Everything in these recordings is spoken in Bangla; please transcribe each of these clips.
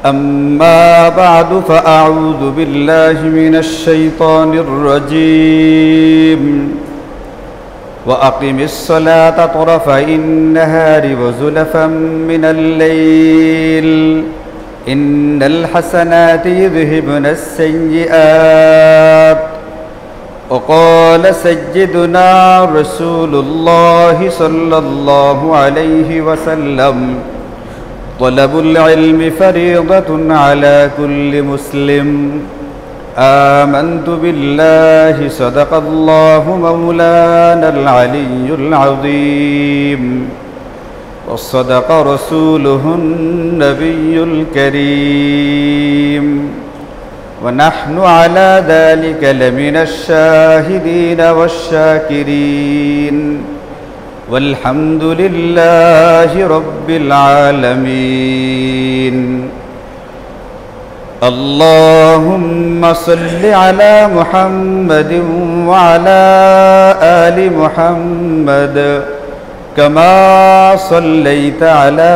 أما بعد فأعوذ بالله من الشيطان الرجيم وأقم الصلاة طرفي النهار وزلفا من الليل إن الحسنات يذهبن السيئات وقال سيدنا رسول الله صلى الله عليه وسلم طلب العلم فريضة على كل مسلم آمنت بالله صدق الله مولانا العلي العظيم وصدق رسوله النبي الكريم ونحن على ذلك لمن الشاهدين والشاكرين والحمد لله رب العالمين اللهم صل على محمد وعلى آل محمد كما صليت على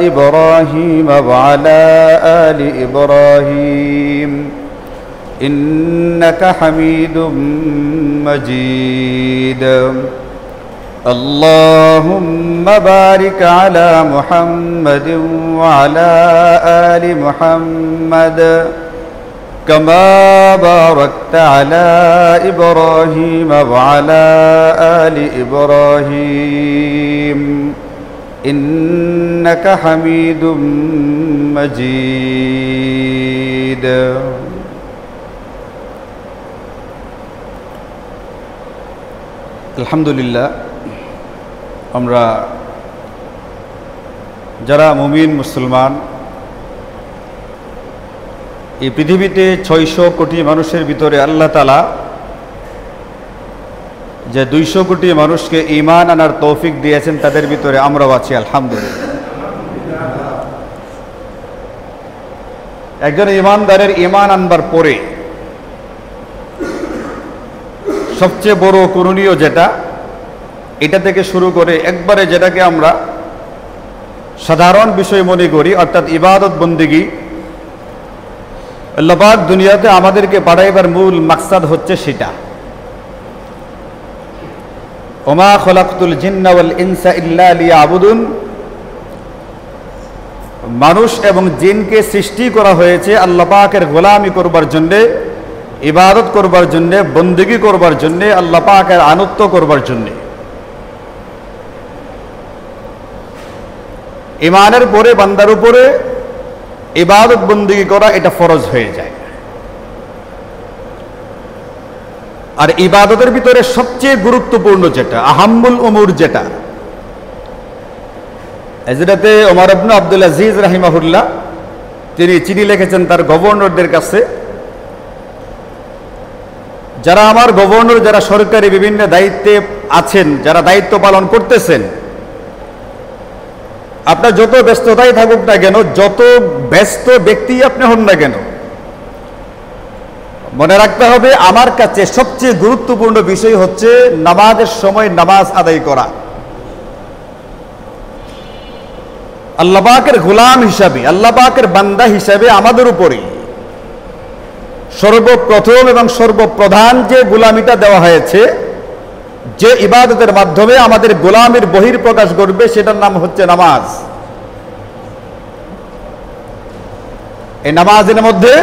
إبراهيم وعلى آل إبراهيم إنك حميد مجيد اللهم بارك على محمد وعلى آل محمد كما باركت على إبراهيم وعلى آل إبراهيم إنك حميد مجيد الحمد لله আমরা যারা মুমিন মুসলমান এই পৃথিবীতে 600 কোটি মানুষের ভিতরে আল্লাহ তাআলা যে 200 কোটি মানুষকে ঈমান আনার তৌফিক দিয়েছেন তাদের ভিতরে আমরাও আছি আলহামদুলিল্লাহ। একজন ঈমানদারের ঈমান আনবার পরে সবচেয়ে বড় করণীয় যেটা, এটা থেকে শুরু করে একবারে যেটাকে আমরা সাধারণ বিষয় মনে করি অর্থাৎ ইবাদত বন্দেগী, আল্লাহ পাক দুনিয়াতে আমাদেরকে পাঠাইবার মূল মাকসাদ হচ্ছে সেটা। ওমা খলাকতুল জিন্না ওয়াল ইনসা ইল্লা লিয়াবুদুন, মানুষ এবং জিনকে সৃষ্টি করা হয়েছে আল্লাহ পাকের গোলামি করবার জন্যে, ইবাদত করবার জন্যে, বন্দেগী করবার জন্যে, আল্লাহ পাকের আনুগত্য করবার জন্যে। ঈমানের পরে বান্দার উপরে ইবাদত বন্দেগী করা এটা ফরজ হয়ে যায়। আর ইবাদতের ভিতরে সবচেয়ে গুরুত্বপূর্ণ যেটা, আহাম্মুল উমুর যেটা, হযরতে ওমর ইবনে আব্দুল আজিজ রাহিমাহুল্লাহ তিনি চিঠি লিখেছেন তার গভর্নরদের কাছে, যারা আমার গভর্নর, যারা সরকারি বিভিন্ন দায়িত্বে আছেন, যারা দায়িত্ব পালন করতেছেন, আপনার যত ব্যস্ততাই থাকুক না কেন, যত ব্যস্ত ব্যক্তি আপনি হন না কেন, মনে রাখতে হবে আমার কাছে সবচেয়ে গুরুত্বপূর্ণ বিষয় হচ্ছে নামাজের সময় নামাজ আদায় করা। আল্লাহ পাকের গোলাম হিসাবে, আল্লাহ পাকের বান্দা হিসাবে আমাদের উপরে সর্বপ্রথম এবং সর্বপ্রধান যে গোলামিটা দেওয়া হয়েছে, যে ইবাদতের মাধ্যমে আমাদের গোলামের বহির্প্রকাশ করবে, সেটার নাম হচ্ছে নামাজ। এই নামাজের মধ্যে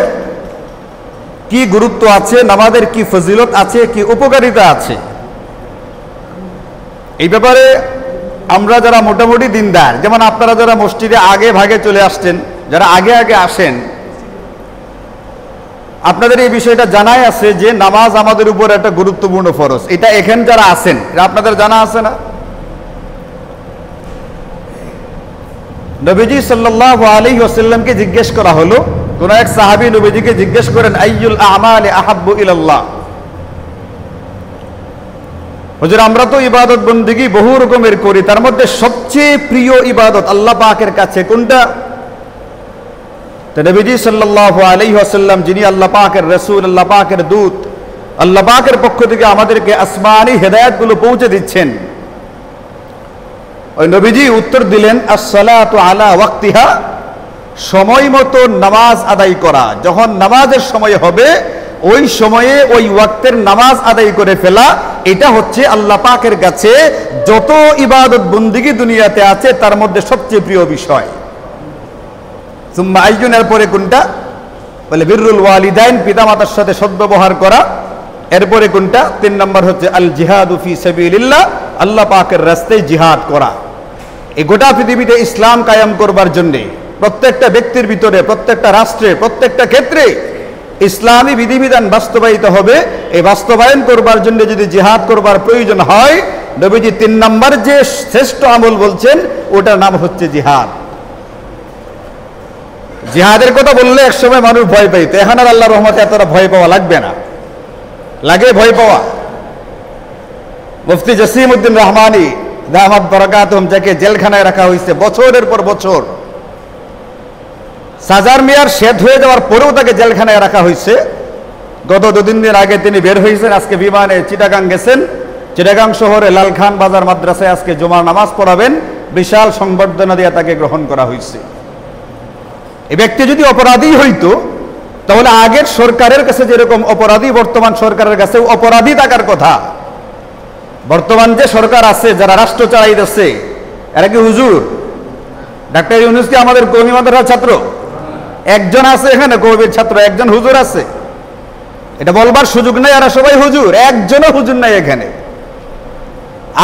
কি গুরুত্ব আছে, নামাজের কি ফজিলত আছে, কি উপকারিতা আছে, এই ব্যাপারে আমরা যারা মোটামুটি দিনদার, যেমন আপনারা যারা মসজিদে আগে ভাগে চলে আসছেন, যারা আগে আগে আসেন, আপনাদের এই বিষয়টা জানাই আছে যে নামাজ আমাদের উপর একটা গুরুত্বপূর্ণ ফরজ। এটা এখানে যারা আছেন আপনাদের জানা আছে না? নবীজি সাল্লাল্লাহু আলাইহি ওয়াসাল্লামকে জিজ্ঞেস করা হলো, কোন এক সাহাবী নবীজিকে জিজ্ঞেস করেন, আইয়ুল আমালি আহাব্বু ইলাল্লাহ, হুজুর আমরা তো ইবাদত বন্দেগী বহু রকমের করি, তার মধ্যে সবচেয়ে প্রিয় ইবাদত আল্লাহ পাকের কাছে কোনটা? তো নবীজি সাল্লাল্লাহু আলাইহি ওয়াসাল্লাম, যিনি আল্লাহ পাকের রাসূল, আল্লাহ পাকের দূত, আল্লাহ পাকের পক্ষ থেকে আমাদেরকে আসমানি হেদায়েতগুলো পৌঁছে দিচ্ছেন, ওই নবীজি উত্তর দিলেন, আসসালাতু আলা ওয়াক্তিহা সময় মতো নামাজ আদায় করা। যখন নামাজের সময় হবে ওই সময়ে ওই ওয়াক্তের নামাজ আদায় করে ফেলা, এটা হচ্ছে আল্লাহ পাকের কাছে যত ইবাদত বন্দিগি দুনিয়াতে আছে তার মধ্যে সবচেয়ে প্রিয় বিষয়। সুম্মা আইয়ুনের পরে কোনটা? বলে বিররুল ওয়ালিদাইন, পিতামাতার সাথে সদ্ব্যবহার করা। এরপরে কোনটা? 3 নম্বর হচ্ছে আল জিহাদু ফি সাবিলিল্লাহ, আল্লাহ পাকের রাস্তায় জিহাদ করা। এই গোটা পৃথিবীতে ইসলাম কায়েম করবার জন্য প্রত্যেকটা ব্যক্তির ভিতরে, প্রত্যেকটা রাষ্ট্রে, প্রত্যেকটা ক্ষেত্রে ইসলামী বিধিবিধান বাস্তবায়িত হবে। এই বাস্তবায়ন করবার জন্য যদি জিহাদ করবার প্রয়োজন হয়, নবীজি 3 নম্বর যে শ্রেষ্ঠ আমল বলছেন ওটার নাম হচ্ছে জিহাদ। জিহাদের কথা বললে একসময় মানুষ ভয় পাইত, এখন আর আল্লাহর রহমতে এতটা ভয় পাওয়া লাগবে না। লাগে ভয় পাওয়া? মুফতি জসিম উদ্দিন রহমানী দামাত বরকাতুহুম, যাকে জেলখানায় রাখা হয়েছে বছরের পর বছর, সাজার মেয়ার শেষ হয়ে যাওয়ার পরেও তাকে জেলখানায় রাখা হয়েছে। গত 2-3 দিন আগে তিনি বের হয়েছেন, আজকে বিমানে চিটাগাং গেছেন। চিটাগাং শহরে লালখান বাজার মাদ্রাসায় আজকে জুমার নামাজ পড়াবেন, বিশাল সংবর্ধনা দিয়ে তাকে গ্রহণ করা হয়েছে। এই ব্যক্তি যদি অপরাধী হইতো তাহলে আগের সরকারের কাছে যেরকম অপরাধী বর্তমান সরকারের কাছে অপরাধী থাকার কথা। বর্তমান যে সরকার আছে, যারা রাষ্ট্র চালাইতেছে, এরা কি হুজুর? ডাক্তার ইউনূস কি আমাদের কওমি মাদ্রাসার ছাত্র? একজন আছে এখানে কওমির ছাত্র, একজন হুজুর আছে? এটা বলবার সুযোগ নাই এরা সবাই হুজুর, একজনও হুজুর নাই এখানে।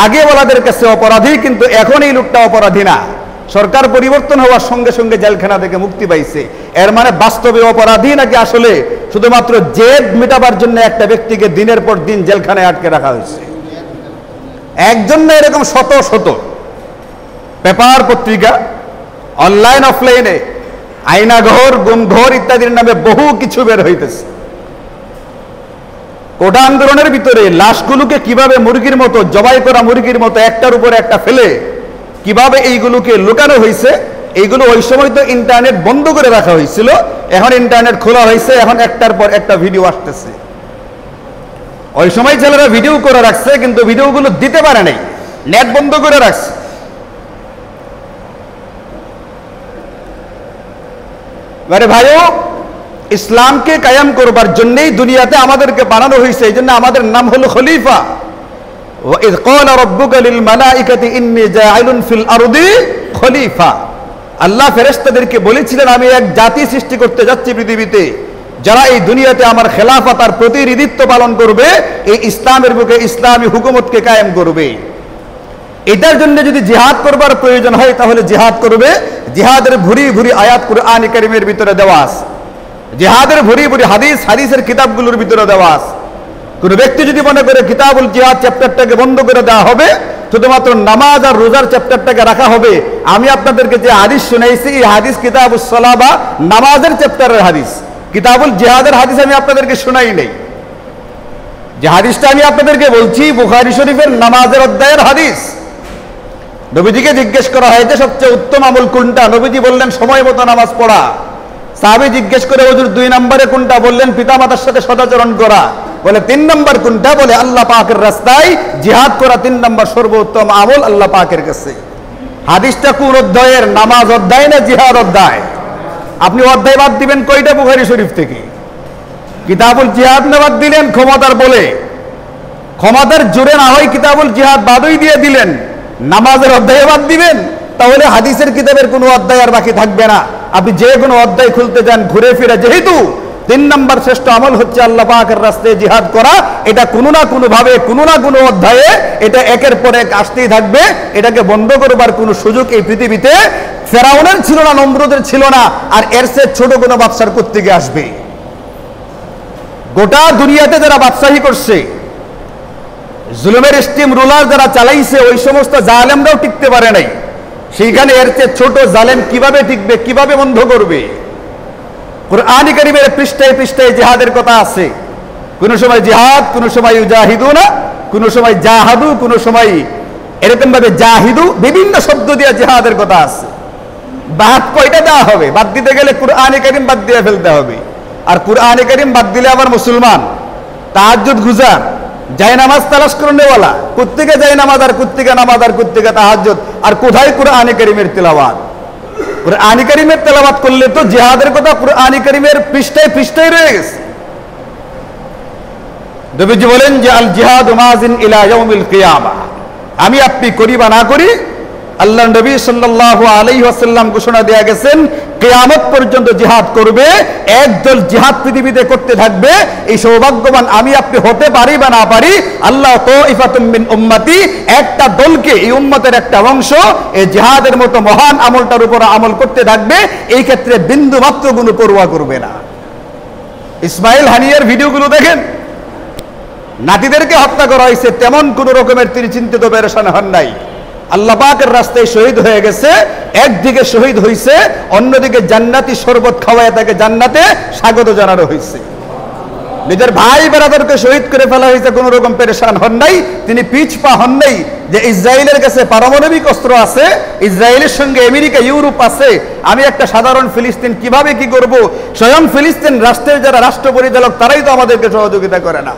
আগে বলাদের কাছে অপরাধী, কিন্তু এখন এই লোকটা অপরাধী না। সরকার পরিবর্তন হওয়ার সঙ্গে সঙ্গে জেলখানা থেকে মুক্তি পাইছে। এর মানে বাস্তবে অপরাধী নাকি আসলে শুধুমাত্র জেদ মেটাবার জন্য একটা ব্যক্তিকে দিনের পর দিন জেলখানায় আটকে রাখা হয়েছে? একজন না, এরকম শত শত পেপার পত্রিকা, অনলাইন অফলাইনে আয়নাঘর, গুমঘর ইত্যাদির নামে বহু কিছু বের হইতেছে। কোটা আন্দোলনের ভিতরে লাশগুলোকে কিভাবে মুরগির মতো, জবাই করা মুরগির মতো একটার উপর একটা ফেলে কিভাবে এইগুলোকে লুকানো হয়েছে, এইগুলো ওই সময় তো ইন্টারনেট বন্ধ করে রাখা হয়েছিল, এখন ইন্টারনেট খোলা হয়েছে, এখন একটার পর একটা ভিডিও আসতেছে। ওই সময় ছেলেরা ভিডিও করে রাখছে, কিন্তু ভিডিওগুলো দিতে পারে নাই, নেট বন্ধ করে রাখছে। আরে ভাইও, ইসলামকে কায়েম করবার জন্যই দুনিয়াতে আমাদেরকে বানানো হয়েছে, এই জন্য আমাদের নাম হলো খলিফা। وَإِذْ قَالَ رَبُّكَ لِلْمَلَائِكَةِ إِنِّي جَاعِلٌ فِي الْأَرْضِ খলিফা। আল্লাহ ফেরেশতাদেরকে বলেছিলেন, আমি এক জাতি সৃষ্টি করতে যাচ্ছি পৃথিবীতে, যারা এই দুনিয়াতে আমার খেলাফত আর প্রতিনিধিত্ব পালন করবে, এই ইসলামের বুকে ইসলামী হুকুমতকে কায়েম করবে। এটার জন্য যদি জিহাদ করবার প্রয়োজন হয় তাহলে জিহাদ করবে। জিহাদের ভুরি ভুরি আয়াত কুরআন কারীমের ভিতরে দেওয়া আছে, জিহাদের ভুরি ভুরি হাদিস, হাদিসের কিতাবগুলোর ভিতরে দেওয়া আছে। কোন ব্যক্তি যদি মনে করে কিতাবুল জিহাদ চ্যাপ্টারটাকে বন্ধ করে দেওয়া হবে, শুধুমাত্র নামাজ আর রোজার চ্যাপ্টারটাকে রাখা হবে, আমি আপনাদেরকে যে হাদিস শুনাইছি এই হাদিস কিতাবুস সালাহ বা নামাজের চ্যাপ্টারের হাদিস, কিতাবুল জিহাদের হাদিস আমি আপনাদেরকে শোনাই নেই। যে হাদিসটা আমি আপনাদেরকে বলছি বুখারী শরীফের নামাজের অধ্যায়ের হাদিস। নবীজিকে জিজ্ঞেস করা হয় যে সবচেয়ে উত্তম আমল কোনটা? নবীজি বললেন সময় মতো নামাজ পড়া। সাহাবী জিজ্ঞেস করে হুজুর 2 নম্বরে কোনটা? বললেন পিতামাতার সাথে সদাচরণ করা। বলে 3 নম্বর কোনটা? বলে আল্লাহ পাকের রাস্তায় জিহাদ করা 3 নম্বর সর্বোত্তম আমল আল্লাহ পাকের কাছে। হাদিসটা কোন অধ্যায়ের? নামাজ অধ্যায় না জিহাদ অধ্যায়? আপনি অধ্যায় বাদ দিবেন কয়টা বুখারী শরীফ থেকে? কিতাবুল জিহাদ না বাদ দিলেন ক্ষমতার বলে? ক্ষমতার জোরে না হয় কিতাবুল জিহাদ বাদই দিয়ে দিলেন, নামাজের অধ্যায় বাদ দিবেন, তাহলে হাদিসের কিতাবের কোনো অধ্যায় আর বাকি থাকবে না। আপনি যে কোনো অধ্যায় খুলতে যান ঘুরে ফিরে, যেহেতু 3 নম্বর শ্রেষ্ঠ আমল হচ্ছে আল্লাহ পাকের রাস্তায় জিহাদ করা, এটা কোনো না কোনো ভাবে কোনো না কোনো অধ্যায়ে এটা একের পর এক আসতেই থাকবে। এটাকে বন্ধ করবার কোনো সুযোগ এই পৃথিবীতে ফেরাউনের ছিল না, নমরুদের ছিল না, আর এর চেয়ে ছোট কোনো বাদশার কোত্থেকে আসবে? গোটা দুনিয়াতে যারা বাদশাহী করছে, জুলুমের স্টিম রুলার যারা চালাইছে, ওই সমস্ত জালেমরাও টিকতে পারে নাই। সেইখানে এর চেয়ে ছোট জালেম কিভাবে টিকবে, কিভাবে বন্ধ করবে? কুরআন কারীমের পৃষ্ঠায় পৃষ্ঠায় জিহাদের কথা আছে। কোন সময় জিহাদ, কোন সময় ইউজাহিদুনা, কোন সময় জাহাদু, কোন সময় এরকম ভাবে জাহিদু, বিভিন্ন শব্দ দিয়ে জিহাদের কথা আছে। বাদ কয়টা দেওয়া হবে? বাদ দিতে গেলে কুরআন কারীম বাদ দিয়ে ফেলতে হবে। আর কুরআন কারীম বাদ দিলে আবার মুসলমান, তাহাজ্জুদ গুজার, যায় নামাজ তালাশ করনেওয়ালা, কুত্তিকে যায় নামাজ আর কুত্তিকে নামাজ আর কুত্তিকে তাহাজ্জুদ, আর কোথায় কুরআন কারীমের তিলাওয়াত? কুরআন কারীমের তেলাওয়াত করলে তো জিহাদের কথা কুরআন কারীমের পৃষ্ঠায় পৃষ্ঠায় রয়ে গেছে। নবীজি বলেন যে আল জিহাদু মাজিন ইলা ইয়াউমিল কিয়ামা, আমি আপনি করি বা না করি, আল্লাহ নবী সাল্লাল্লাহু আলাইহি ওয়াসাল্লাম ঘোষণা দেয়া গেছেন কিয়ামত পর্যন্ত জিহাদ করবে, একদল জিহাদ পৃথিবীতে করতে থাকবে। এই সৌভাগ্যবান আমি আপনি হতে পারি বা না পারি, আল্লাহ তাইফাতুম মিন উম্মতি, একটা দলকে, এই উম্মতের একটা অংশ এই জিহাদের মতো মহান আমলটার উপর আমল করতে থাকবে, এই ক্ষেত্রে বিন্দু মাত্র কোনো পরোয়া করবে না। ইসমাইল হানিয়ার ভিডিওগুলো দেখেন, নাতিদেরকে হত্যা করা হয়েছে, তেমন কোন রকমের তিনি চিন্তিত পেরেশান হন নাই। আল্লাহ পাকের রাস্তায় শহীদ হয়ে গেছে, একদিকে শহীদ হয়েছে, অন্যদিকে জান্নাতি শরবত খাওয়ায় তাকে জান্নাতে স্বাগত জানানো হয়েছে। নিজের ভাই বেরাদরকে শহীদ করে ফেলা হয়েছে, কোন রকম পেরেশান হন নাই, তিনি পিছপা হন নাই। যে ইসরায়েলের কাছে পারমাণবিক অস্ত্র আছে, ইসরায়েলের সঙ্গে আমেরিকা ইউরোপ আছে, আমি একটা সাধারণ ফিলিস্তিন কিভাবে কি করব? স্বয়ং ফিলিস্তিন রাষ্ট্রের যারা রাষ্ট্র পরিচালক তারাই তো আমাদেরকে সহযোগিতা করে না।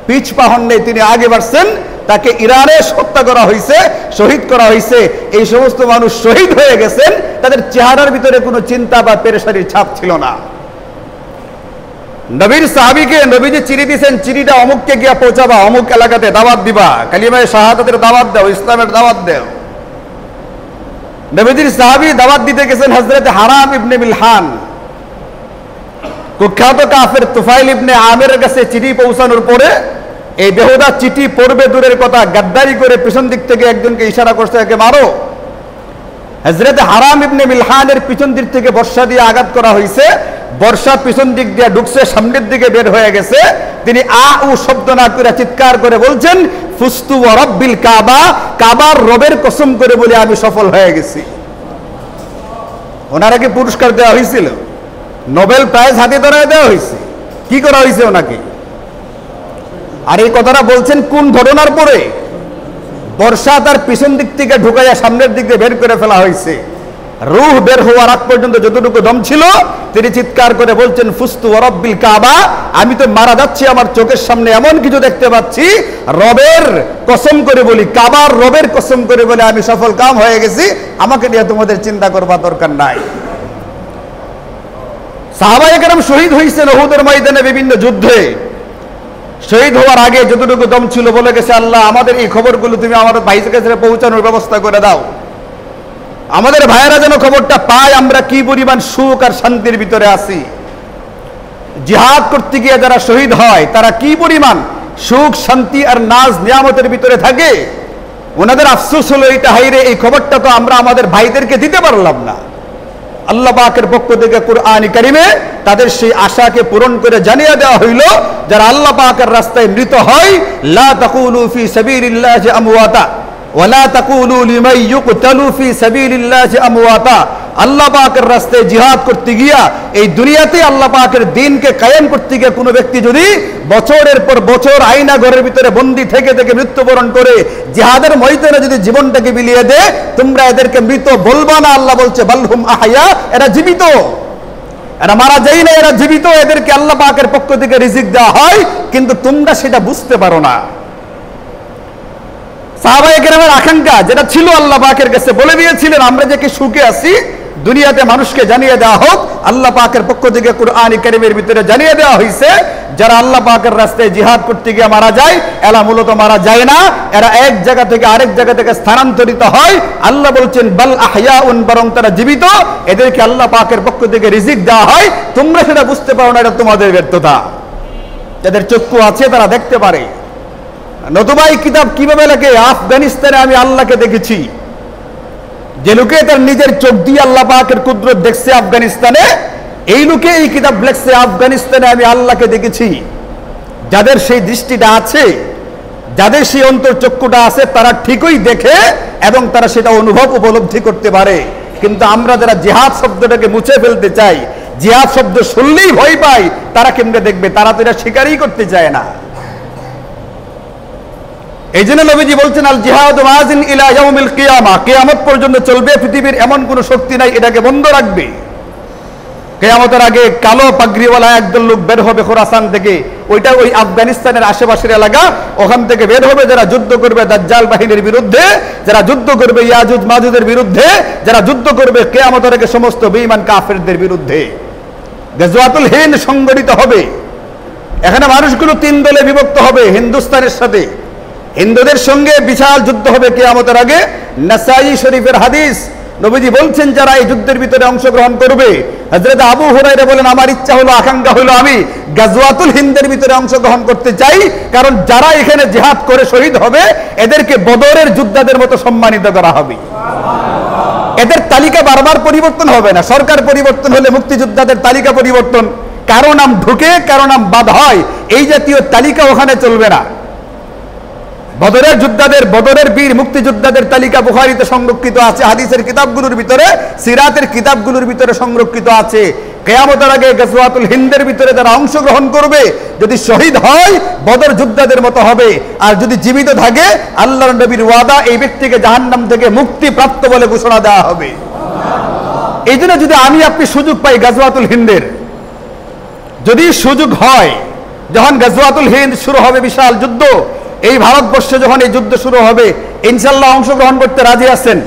পিছপা হন নাই, তিনি আগে বাড়ছেন। তাকে ইরানে হত্যা করা হয়েছে, শহীদ করা হয়েছে। এই সমস্ত মানুষ শহীদ হয়ে গেছেন, তাদের চেহারার ভিতরে কোনো চিন্তা বা পেরেশানির ছাপ ছিল না। নবীর সাহাবীকে নবীজি চিঠি দিয়েছেন, চিঠিটা অমুককে গিয়া পৌঁছাবা, অমুক এলাকাতে দাওয়াত দিবা, কালিমায়ে শাহাদাতের দাওয়াত দাও, ইসলামের দাওয়াত দাও। নবীজির সাহাবী দাওয়াত দিতে গেছেন হযরত হারাম ইবনে মিলহান, কুখ্যাত কাফের তুফাইল ইবনে আমিরের কাছে চিঠি পৌঁছানোর পরে এই বেহুদা চিঠি পড়বে দূরের কথা, গাদ্দারি করে পিছন দিক থেকে একজনকে ইশারা করছে, একে মারো। হযরত হারাম ইবনে মিলহানের পিছন দিক থেকে বর্ষা দিয়ে আঘাত করা হয়েছে, বর্ষা পিছন দিক দিয়ে ঢুকছে, সামনের দিকে বের হয়ে গেছে। তিনি আ উ শব্দ না করে চিৎকার করে বলছেন, ফুস্তু ওয়া রাব্বিল কাবা, কাবার রবের কসম করে বলে আমি সফল হয়ে গেছি। ওনারা কি পুরস্কার দেওয়া হয়েছিল? নোবেল প্রাইজ হাতে ধরায় দেওয়া হয়েছে? কি করা হয়েছে ওনাকে? আর এই কথাটা বলছেন কোন ঘটনার পরে? বর্ষা তার পিছন দিক থেকে ঢুকাইয়া সামনের দিক দিয়ে বের করে ফেলা হয়েছে। রূহ বের হওয়ার আগ পর্যন্ত যতটুকু দম ছিল তিনি চিৎকার করে বলছেন, ফুস্তু ওয়া রাব্বিল কাবা, আমি তো মারা যাচ্ছি, আমার চোখের সামনে এমন কিছু দেখতে পাচ্ছি, রবের কসম করে বলি, কাবার রবের কসম করে বলে আমি সফল কাম হয়ে গেছি, আমাকে নিয়ে তোমাদের চিন্তা করবার দরকার নাই। সাহাবায়ে কেরাম শহীদ হয়েছেন উহুদের ময়দানে, বিভিন্ন যুদ্ধে। শহীদ হওয়ার আগে যতটুকু দম ছিল বলে গেছে, আল্লাহ আমাদের এই খবরগুলো তুমি আমাদের ভাইদের কাছে পৌঁছানোর ব্যবস্থা করে দাও, আমাদের ভাইয়েরা যেন খবরটা পায় আমরা কি পরিমাণ সুখ আর শান্তির ভিতরে আছি। জিহাদ করতে গিয়ে যারা শহীদ হয় তারা কি পরিমাণ সুখ শান্তি আর নাজ নিয়ামতের ভিতরে থাকে, ওনাদের আফসোস হলো এটা, হাইরে এই খবরটা তো আমরা আমাদের ভাইদেরকে দিতে পারলাম না। আল্লাহ পাকের পক্ষ থেকে কুরআন কারীমে তাদের সেই আশাকে পূরণ করে জানিয়ে দেওয়া হইল, যারা আল্লাহ পাকের রাস্তায় মৃত হয়, লা তাকুলু ফি সাবিলিল্লাহি আমওয়াতা ওয়া লা তাকুলু লিমান ইউকতালু ফি সাবিলিল্লাহি আমওয়াতা। আল্লাহ পাকের রাস্তায় জিহাদ করতে গিয়া এই দুনিয়াতে আল্লাহ পাকের দ্বীনকে কায়েম করতে গিয়ে কোনো ব্যক্তি যদি বছরের পর বছর আয়না ঘরের ভিতরে বন্দী থেকে থেকে মৃত্যুবরণ করে জিহাদের ময়দানে যদি জীবনটাকে বিলিয়ে দেয়, তোমরা এদেরকে মৃত বলবা না। আল্লাহ বলছে বালহুম আহয়া, এরা জীবিত, এরা মারা যায় না, এরা জীবিত, এদেরকে আল্লাহ পাকের পক্ষ থেকে রিজিক দেওয়া হয়, কিন্তু তোমরা সেটা বুঝতে পারো না। সাহাবায়ে কেরামের আকাঙ্ক্ষা যেটা ছিল আল্লাহ পাকের কাছে বলে দিয়েছিলেন, আমরা যে কি সুখে আছি দুনিয়াতে মানুষকে জানিয়ে দেওয়া হোক। আল্লাহ পাকের পক্ষ থেকে কুরআন কারীমের ভিতরে জানিয়ে দেওয়া হয়েছে, যারা আল্লাহ পাকের রাস্তায় জিহাদ করতে গিয়ে মারা যায়, এরা মূলত মারা যায় না, এরা এক জায়গা থেকে আরেক জায়গা থেকে স্থানান্তরিত হয়। আল্লাহ বলছেন বাল আহয়াউন, বরং তারা জীবিত, এদেরকে আল্লাহ পাকের পক্ষ থেকে রিজিক দেওয়া হয়। তোমরা সেটা বুঝতে পারো না, এটা তোমাদের ব্যর্থতা। যাদের চক্ষু আছে তারা দেখতে পারে। নতুবা এই কিতাব কিভাবে লেখে, আফগানিস্তানে আমি আল্লাহকে দেখেছি, যে লোকে তার নিজের চোখ দিয়ে আল্লাহ পাকের কুদরত দেখছে আফগানিস্তানে, এই লোকে এই কিতাব লেখছে আফগানিস্তানে আমি আল্লাহকে দেখেছি। যাদের সেই দৃষ্টিটা আছে, যাদের সেই অন্তর্চক্ষুটা আছে, তারা ঠিকই দেখে এবং তারা সেটা অনুভব উপলব্ধি করতে পারে। কিন্তু আমরা যারা জিহাদ শব্দটাকে মুছে ফেলতে চাই, জিহাদ শব্দ শুনলেই ভয় পাই, তারা কেমনে দেখবে? তারা তো এটা স্বীকারই করতে চায় না। এই জন্য নবীজি বলছেন আল জিহাদু মাজিন ইলা ইয়াউমিল কিয়ামা, কিয়ামত পর্যন্ত চলবে, পৃথিবীর এমন কোন শক্তি নাই এটাকে বন্ধ রাখবে। কিয়ামতের আগে কালো পাগড়িওয়ালা একদল লোক বের হবে খোরাসান থেকে, ওইটা ওই আফগানিস্তানের আশেপাশের এলাকা, ওখান থেকে বের হবে যারা যুদ্ধ করবে দাজ্জাল বাহিনীর বিরুদ্ধে, যারা যুদ্ধ করবে ইয়াজুজ মাজুজের বিরুদ্ধে, যারা যুদ্ধ করবে কিয়ামতের আগে সমস্ত বেঈমান কাফেরদের বিরুদ্ধে। গাজওয়াতুল হিন্দ সংগঠিত হবে। এখানে মানুষগুলো 3 দলে বিভক্ত হবে হিন্দুস্তানের সাথে। হিন্দুদের সঙ্গে বিশাল যুদ্ধ হবে কিয়ামতের আগে। নাসাই শরীফের হাদিস, নবীজি বলছেন যারা এই যুদ্ধের ভিতরে অংশগ্রহণ করবে, হযরত আবু হুরায়রা বলেন আমার ইচ্ছা হলো, আকাঙ্ক্ষা হলো আমি গাজওয়াতুল হিন্দের ভিতরে অংশগ্রহণ করতে চাই, কারণ যারা এখানে জিহাদ করে শহীদ হবে এদেরকে বদরের যোদ্ধাদের মতো সম্মানিত করা হবে। এদের তালিকা বারবার পরিবর্তন হবে না, সরকার পরিবর্তন হলে মুক্তিযোদ্ধাদের তালিকা পরিবর্তন, কারো নাম ঢুকে কারো নাম বাদ হয়, এই জাতীয় তালিকা ওখানে চলবে না। বদরের যোদ্ধাদের, বদরের বীর মুক্তিযোদ্ধাদের তালিকা বুখারীতে সংরক্ষিত আছে, হাদিসের কিতাবগুলোর ভিতরে, সিরাতের কিতাবগুলোর ভিতরে সংরক্ষিত আছে। কিয়ামতের আগে গাজওয়াতুল হিন্দের ভিতরে যারা অংশগ্রহণ করবে যদি শহীদ হয় বদর যোদ্ধাদের মতো হবে, আর যদি জীবিত থাকে আল্লাহর নবীর ওয়াদা এই ব্যক্তিকে জাহান্নাম থেকে মুক্তি প্রাপ্ত বলে ঘোষণা দেওয়া হবে। এই জন্য যদি আমি আপনি সুযোগ পাই গাজওয়াতুল হিন্দের, যদি সুযোগ হয়, যখন গাজওয়াতুল হিন্দ শুরু হবে বিশাল যুদ্ধ, এই ভারতবর্ষে যখন এই যুদ্ধ শুরু হবে ইনশাআল্লাহ অংশগ্রহণ করতে রাজি আছেন?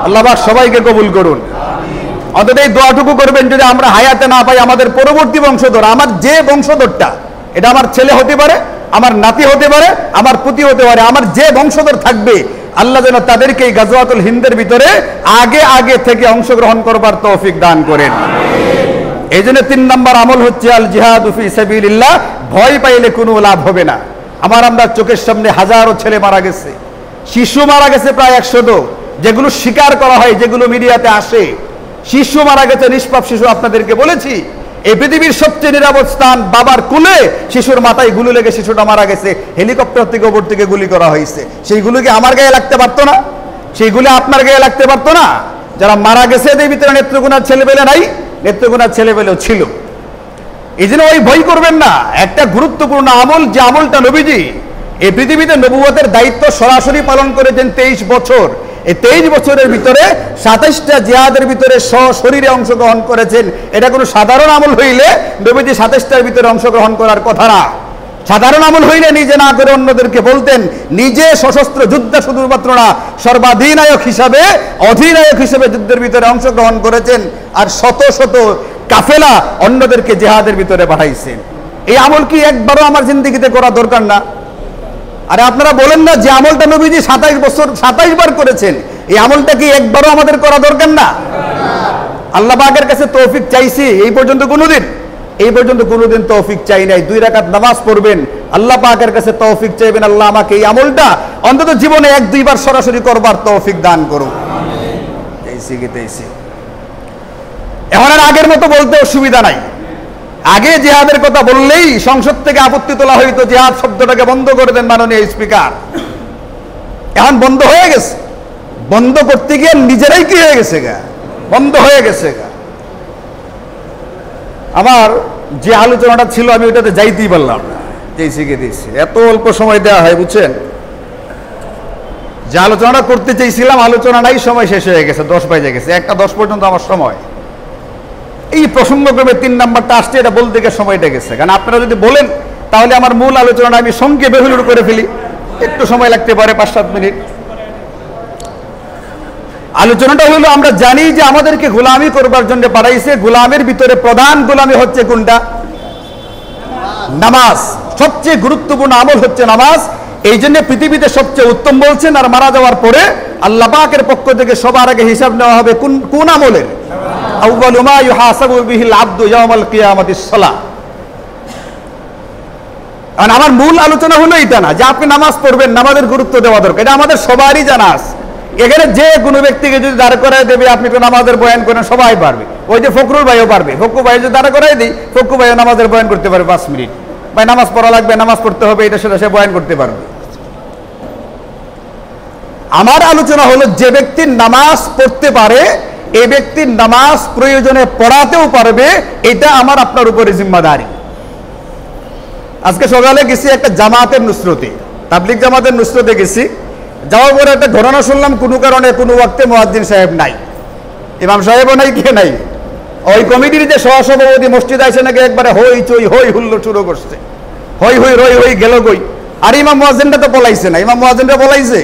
আল্লাহ পাক সবাইকে কবুল করুন। অন্তত এই দোয়াটুকু করবেন, যদি আমরা হায়াতে না পাই আমাদের পরবর্তী বংশধর, আমার যে বংশধরটা, এটা আমার ছেলে হতে পারে, আমার নাতি হতে পারে, আমার পুতি হতে পারে, আমার যে বংশধর থাকবে আল্লাহ যেন তাদেরকে এই গাজওয়াতুল হিন্দের ভিতরে আগে আগে থেকে অংশগ্রহণ করবার তৌফিক দান করেন। এই জন্য 3 নম্বর আমল হচ্ছে আল জিহাদু ফি সাবিলিল্লাহ। ভয় পাইলে কোনো লাভ হবে না। আমরা চোখের সামনে হাজারো ছেলে মারা গেছে, শিশু মারা গেছে প্রায় 100, যেগুলো স্বীকার করা হয়, যেগুলো মিডিয়াতে আসে। শিশু মারা গেছে, নিষ্পাপ শিশু। আপনাদেরকে বলেছি এই পৃথিবীর সবচেয়ে নিরাপদ স্থান বাবার কোলে, শিশুর মাথায় গুলি লেগে শিশুটা মারা গেছে, হেলিকপ্টার থেকে উপর থেকে গুলি করা হয়েছে। সেইগুলো কি আমার গায়ে লাগতে পারতো না? সেইগুলো আপনার গায়ে লাগতে পারতো না? যারা মারা গেছে এদের ভিতরে নেত্রকোনার ছেলেবেলে নাই? নেত্রকোনার ছেলেবেলেও ছিল। এই জন্য ওই ভয় করবেন না। একটা গুরুত্বপূর্ণ আমল, যে আমলটা নবীজি এই পৃথিবীতে নবুয়তের দায়িত্ব সরাসরি পালন করেছেন 23 বছর, এই 23 বছরের ভিতরে 27টা জিহাদের ভিতরে সশরীরে অংশগ্রহণ করেছেন। এটা কোনো সাধারণ আমল হইলে নবীজি 27টার ভিতরে অংশগ্রহণ করার কথা না। সাধারণ আমল হইলে নিজে না করে অন্যদেরকে বলতেন। নিজে সশস্ত্র যুদ্ধে শুধুমাত্র না, সর্বাধিনায়ক হিসাবে, অধিনায়ক হিসেবে যুদ্ধের ভিতরে অংশগ্রহণ করেছেন, আর শত শত কাফেলা অন্যদেরকে জিহাদের ভিতরে পাঠাইছেন। এই আমল কি একবারও আমার জিন্দেগিতে করা দরকার না? আরে আপনারা বলেন না যে আমলটা নবীজি 27 বছর 27 বার করেছেন, এই আমলটা কি একবারও আমাদের করা দরকার না? আল্লাহ পাকের কাছে তৌফিক চাইছি এই পর্যন্ত কোনোদিন? এই পর্যন্ত কোনোদিন তৌফিক চাই নাই। 2 রাকাত নামাজ পড়বেন, আল্লাহ পাকের কাছে তৌফিক চাইবেন, আল্লাহ আমাকে এই আমলটা অন্তত জীবনে 1-2 বার সরাসরি করবার তৌফিক দান করুন। এখন আর আগের মতো বলতে অসুবিধা নাই। আগে জিহাদের কথা বললেই সংসদ থেকে আপত্তি তোলা হইতো, জিহাদ শব্দটাকে বন্ধ করে দেন মাননীয় স্পিকার। এখন বন্ধ হয়ে গেছে। বন্ধ করতে গিয়ে নিজেরাই কি হয়ে গেছে গা, বন্ধ হয়ে গেছে গা। আমার যে আলোচনাটা ছিল আমি ওইটাতে যাইতেই পারলাম না, দিয়েছি। এত অল্প সময় দেওয়া হয় বুঝছেন। যে আলোচনাটা করতে চাইছিলাম আলোচনা নাই, সময় শেষ হয়ে গেছে, 10 বাজে গেছে, 1:10 পর্যন্ত আমার সময়। এই প্রসঙ্গক্রমে 3 নাম্বারটা আসছে, এটা বলতে গিয়ে সময়টা গেছে। কারণ আপনারা যদি বলেন তাহলে আমার মূল আলোচনাটা আমি সংক্ষেপে হুলুড় করে ফেলি, একটু সময় লাগতে পারে 5-7 মিনিট। আলোচনাটা হলো, আমরা জানি যে আমাদেরকে গোলামি করবার জন্য পাঠাইছে। গোলামের ভিতরে প্রধান গোলামি হচ্ছে কোনটা? নামাজ। সবচেয়ে গুরুত্বপূর্ণ আমল হচ্ছে নামাজ। এই জন্য পৃথিবীতে সবচেয়ে উত্তম বলছেন। আর মারা যাওয়ার পরে আল্লাহ পাকের পক্ষ থেকে সবার আগে হিসাব নেওয়া হবে কোন আমলের? আউয়ালু মা ইউহাসাবু বিহিল আবদু ইয়াউমাল কিয়ামাতিস সালাহ। আর আমার মূল আলোচনা হলো এটা না যে আপনি নামাজ পড়বেন, নামাজের গুরুত্ব দেওয়া দরকার, এটা আমাদের সবারই জানা আছে। এখানে যে কোনো ব্যক্তিকে যদি দাঁড় করাই দেবে, আপনি একটু নামাজের বয়ান করেন, সবাই পারবে। ওই যে ফখরুল ভাইও পারবে, ফক্কু ভাই যদি দাঁড় করাই দিই, ফক্কু ভাইও নামাজের বয়ান করতে পারবে 5 মিনিট। ভাই নামাজ পড়া লাগবে, নামাজ পড়তে হবে, এটা সেটা সে বয়ান করতে পারবে। আমার আলোচনা হলো যে ব্যক্তি নামাজ পড়তে পারে, এই ব্যক্তির নামাজ প্রয়োজনে পড়াতেও পারবে, এটা আমার আপনার উপরে জিম্মাদারি। আজকে সকালে গেছি একটা জামাতের নুসরতে, তাবলিগ জামাতের নুসরতে গেছি। যাওয়ার পরে একটা ঘটনা শুনলাম, কোনো কারণে কোনো ওয়াক্তে মুয়াজ্জিন সাহেব নাই, ইমাম সাহেবও নাই, কে নাই, ওই কমিটির যে সহসভাপতি মসজিদ আইসে নাকি একবারে হই চই হই হুল্লো শুরু করছে, হই হই রই হই গেল কই। আর ইমাম মুয়াজ্জিনটা তো পলাইছে না, ইমাম মুয়াজ্জিনটা পলাইছে?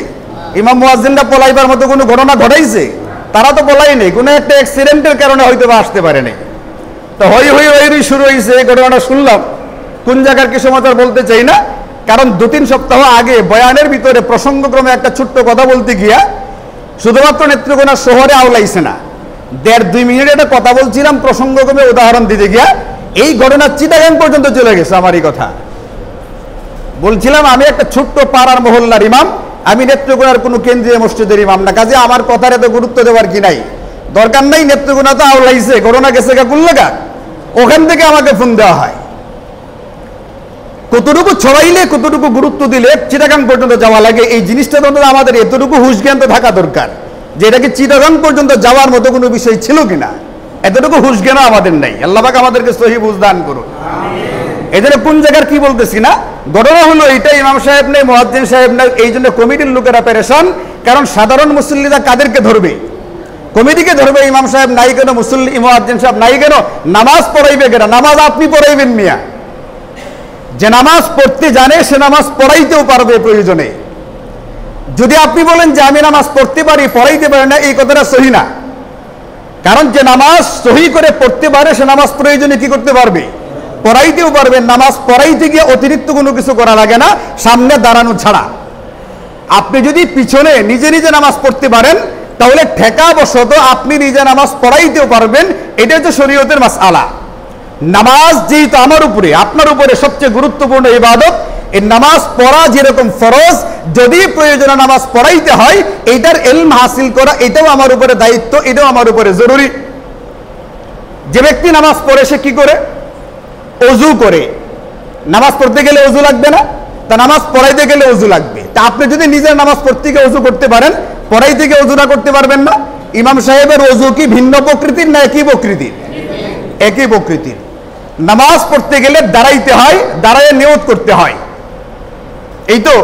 ইমাম মুয়াজ্জিনটা পলাইবার মতো কোনো ঘটনা ঘটাইছে? তারা তো পলাই নেই, কোনো একটা অ্যাক্সিডেন্টের কারণে হয়তো বা আসতে পারে নাই। তো হই হই রই রই শুরু হয়েছে, এই ঘটনাটা শুনলাম। কোন জায়গার কি সমাচার বলতে চাই না, কারণ 2-3 সপ্তাহ আগে বয়ানের ভিতরে প্রসঙ্গক্রমে একটা ছোট্ট কথা বলতে গিয়া শুধুমাত্র নেত্রকোনা শহরে আওলাইছে না, 1.5-2 মিনিট একটা কথা বলছিলাম প্রসঙ্গক্রমে উদাহরণ দিতে গিয়া এই ঘটনা চিটাগাং পর্যন্ত চলে গেছে। আমার এই কথা বলছিলাম, আমি একটা ছোট্ট পাড়ার মহল্লার ইমাম, আমি নেত্রকোনার কোনো কেন্দ্রীয় মসজিদের ইমাম না, কাজে আমার কথার এত গুরুত্ব দেওয়ার কি নাই, দরকার নাই। নেত্রকোনা তো আওলাইছে, ঘটনা গেছে কুল্লাগা, ওখান থেকে আমাকে ফোন দেওয়া হয়। কতটুকু ছড়াইলে, কতটুকু গুরুত্ব দিলে চিটাগাং পর্যন্ত যাওয়া লাগে, এই জিনিসটা তো আমাদের এতটুকু হুঁশ জ্ঞান তো থাকা দরকার যে এটাকে চিটাগাং পর্যন্ত যাওয়ার মতো কোনো বিষয় ছিল কিনা, এতটুকু হুঁশ জ্ঞান আমাদের নাই। আল্লাহ পাক আমাদেরকে সহি বুঝ দান করুন। এজন্য কোন জায়গার কি বলতেছি না, ঘটনা হলো এইটা, ইমাম সাহেব নেই, মুয়াজ্জিন সাহেব নেই, এই জন্য কমিটির লোকেরা পেরেশান। কারণ সাধারণ মুসল্লিরা কাদেরকে ধরবে? কমিটিকে ধরবে। ইমাম সাহেব নাই কেন, মুসল্লি মুয়াজ্জিন সাহেব নাই কেন, নামাজ পড়াইবে কেন? নামাজ আপনি পড়াইবেন মিয়া, যে নামাজ পড়তে জানে সে নামাজ পড়াইতেও পারবে প্রয়োজনে। যদি আপনি বলেন যে আমি নামাজ পড়তে পারি পড়াইতে পারি না, এই কথাটা সহি না। কারণ যে নামাজ সহি করে পড়তে পারে সে নামাজ প্রয়োজনে কি করতে পারবে? পড়াইতেও পারবে। নামাজ পড়াইতে গিয়ে অতিরিক্ত কোনো কিছু করা লাগে না, সামনে দাঁড়ানো ছাড়া। আপনি যদি পিছনে নিজে নিজে নামাজ পড়তে পারেন তাহলে ঠেকাবশত আপনি নিজে নামাজ পড়াইতেও পারবেন। এটা হচ্ছে শরীয়তের মাসআলা। নামাজ যেহেতু আমার উপরে আপনার উপরে সবচেয়ে গুরুত্বপূর্ণ ইবাদত, এই নামাজ পড়া যেরকম ফরজ, যদি প্রয়োজনে নামাজ পড়াইতে হয় এইটার ইলম হাসিল করা এটাও আমার উপরে দায়িত্ব, এটাও আমার উপরে জরুরি। যে ব্যক্তি নামাজ পড়ে সে কি করে? ওযু করে। নামাজ পড়তে গেলে ওযু লাগবে না? তা নামাজ পড়াইতে গেলে ওযু লাগবে। তা আপনি যদি নিজের নামাজ পড়তে গিয়ে ওযু করতে পারেন, পড়াইতে গিয়ে ওযুটা করতে পারবেন না? ইমাম সাহেবের ওযু কি ভিন্ন প্রকৃতির না একই প্রকৃতির? একই প্রকৃতির। নামাজ পড়তে গেলে দাঁড়াইতে হয়, দাঁড়ায় নিয়ত করতে হয়। এই তো,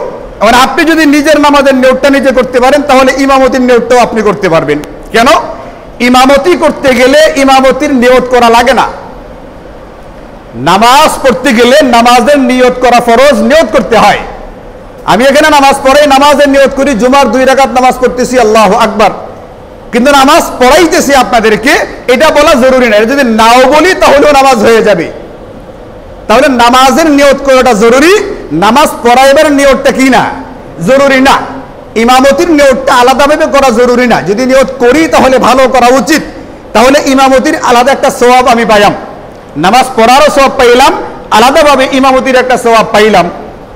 মানে আপনি যদি নিজের নামাজের নিয়তটা নিজে করতে পারেন তাহলে ইমামতির নিয়তটাও আপনি করতে পারবেন। কেন? ইমামতি করতে গেলে ইমামতির নিয়ত করা লাগে না। নামাজ পড়তে গেলে নামাজের নিয়ত করা ফরজ, নিয়ত করতে হয়। আমি এখানে নামাজ পড়াই, নামাজের নিয়ত করি, জুমার 2 রাকাত নামাজ পড়তেছি, আল্লাহু আকবার, কিন্তু নামাজ পড়াইতেছি আপনাদেরকে, এটা বলা জরুরি না। যদি নাও বলি তাহলেও নামাজ হয়ে যাবে। তাহলে নামাজের নিয়ত করাটা জরুরি, নামাজ পড়াইবার নিয়তটা কি না? জরুরি না। ইমামতির নিয়তটা আলাদাভাবে করা জরুরি না। যদি নিয়ত করি তাহলে ভালো করা উচিত, তাহলে ইমামতির আলাদা একটা সওয়াব আমি পাইলাম, নামাজ পড়ারও সওয়াব পাইলাম, আলাদাভাবে ইমামতির একটা সওয়াব পাইলাম।